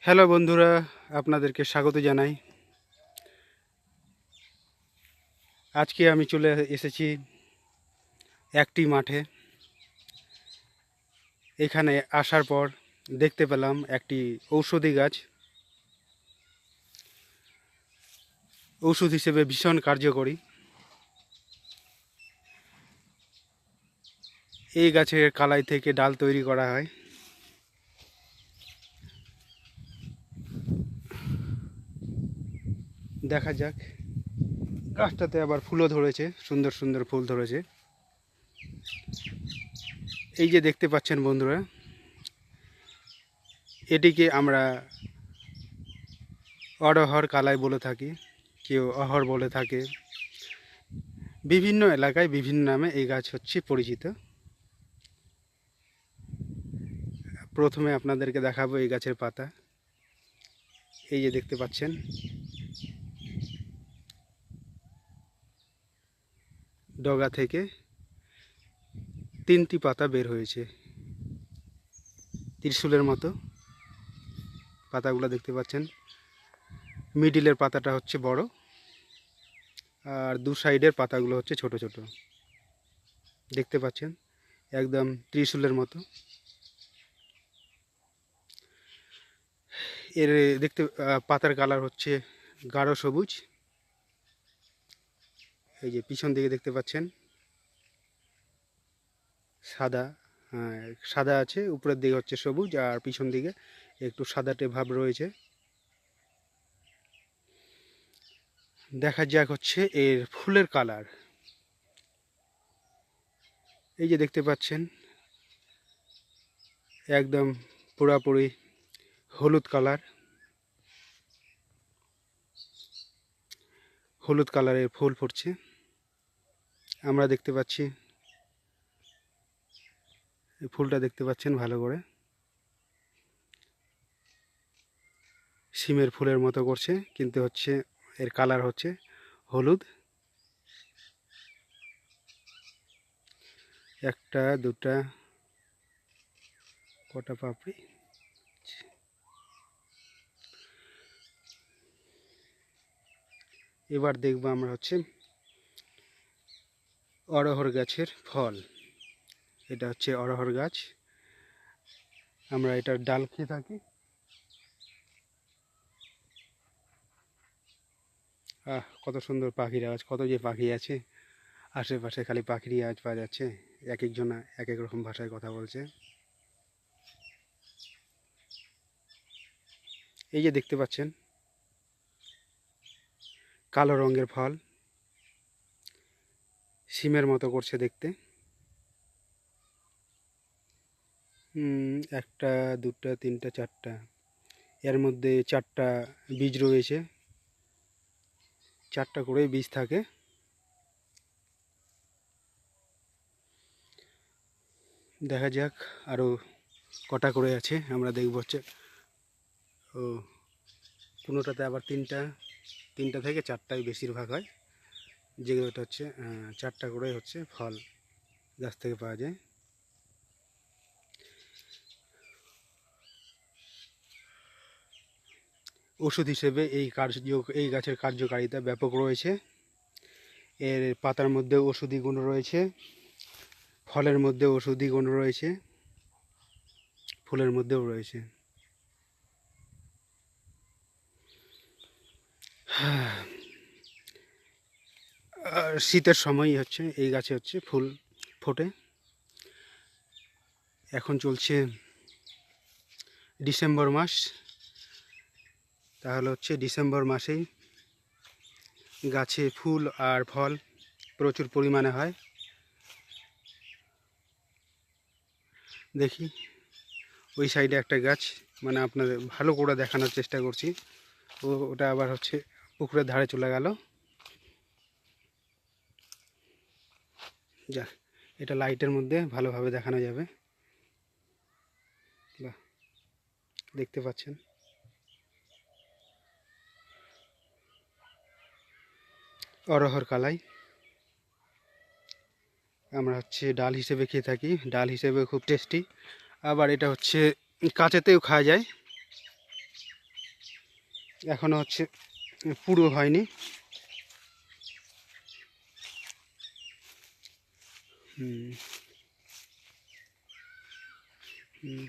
Hello বন্ধুরা, আপনাদেরকে স্বাগত জানাই। আজকে আমি চলে এসেছি একটি মাঠে। এখানে আসার পর দেখতে পেলাম একটি ঔষধি গাছ। ঔষধ হিসেবে ভীষণ কার্যকরী। এই গাছের কালাই থেকে ডাল তৈরি করা হয়। দেখা যাক, গাছটাতে আবার ফুলও ধরেছে, সুন্দর সুন্দর ফুল ধরেছে। এই যে দেখতে পাচ্ছেন বন্ধুরা, এটিকে আমরা অড়হর কালাই বলে থাকি, কেউ অহর বলে থাকে। বিভিন্ন এলাকায় বিভিন্ন নামে এই গাছ হচ্ছে পরিচিত। প্রথমে আপনাদেরকে দেখাবো এই গাছের পাতা। এই যে দেখতে পাচ্ছেন, ডগা থেকে 3টি পাতা বের হয়েছে, ত্রিশূলের মতো পাতাগুলো দেখতে পাচ্ছেন। মিডিলের পাতাটা হচ্ছে বড়, আর দু সাইডের পাতাগুলো হচ্ছে ছোট ছোট। দেখতে পাচ্ছেন একদম ত্রিশূলের মতো। এর দেখতে পাতার কালার হচ্ছে গাঢ় সবুজ। এই যে পিছন দিকে দেখতে পাচ্ছেন সাদা, সাদা আছে, উপরের দিকে হচ্ছে সবুজ, আর পিছন দিকে একটু সাদাটে ভাব রয়েছে। দেখা যাক হচ্ছে এর ফুলের কালার। এই যে দেখতে পাচ্ছেন একদম পুরাপুরি হলুদ কালার, হলুদ কালারের ফুল ফুটছে আমরা দেখতে পাচ্ছি। এই ফুলটা দেখতে পাচ্ছেন ভালো করে, শিমের ফুলের মতো করছে, কিন্তু হচ্ছে এর কালার হচ্ছে হলুদ। একটা দুটা কটা পাপড়ি। এবার দেখবো আমরা হচ্ছে অড়হর গাছের ফল। এটা হচ্ছে অড়হর গাছ, আমরা এটার ডাল খেয়ে থাকি। কত সুন্দর পাখির আওয়াজ, কত যে পাখি আছে আশেপাশে, খালি পাখিরই আওয়াজ পাওয়া যাচ্ছে। এক একজন এক এক রকম ভাষায় কথা বলছে। এই যে দেখতে পাচ্ছেন কালো রঙের ফল, শিমের মতো করছে দেখতে। একটা দুটা তিনটা চারটা, এর মধ্যে 4টা বীজ রয়েছে, 4টা করে বীজ থাকে। দেখা যাক আরও কটা করে আছে, আমরা দেখব হচ্ছে। ও, কোনোটাতে আবার তিনটা থেকে 4টাই বেশিরভাগ হয়, যেগুলোটা হচ্ছে 4টা করে হচ্ছে ফল গাছ থেকে পাওয়া যায়। ওষুধ হিসেবে এই গাছের কার্যকারিতা ব্যাপক রয়েছে। এর পাতার মধ্যে ঔষধি গুণ রয়েছে, ফলের মধ্যে ঔষধি গুণ রয়েছে, ফুলের মধ্যেও রয়েছে। আর শীতের সময়ই হচ্ছে এই গাছে হচ্ছে ফুল ফোটে। এখন চলছে ডিসেম্বর মাস, তাহলে হচ্ছে ডিসেম্বর মাসেই গাছে ফুল আর ফল প্রচুর পরিমাণে হয়। দেখি ওই সাইডে একটা গাছ, মানে আপনাদের ভালো করে দেখানোর চেষ্টা করছি। ওটা আবার হচ্ছে পুকুরের ধারে চলে গেল। যাক, এটা লাইটের মধ্যে ভালোভাবে দেখানো যাবে। বাহ, দেখতে পাচ্ছেন অড়হর কালাই। আমরা হচ্ছে ডাল হিসেবে খেয়ে থাকি, ডাল হিসেবে খুব টেস্টি। আবার এটা হচ্ছে কাঁচাতেও খাওয়া যায়। এখনো হচ্ছে পুরো হয়নি। হুম হুম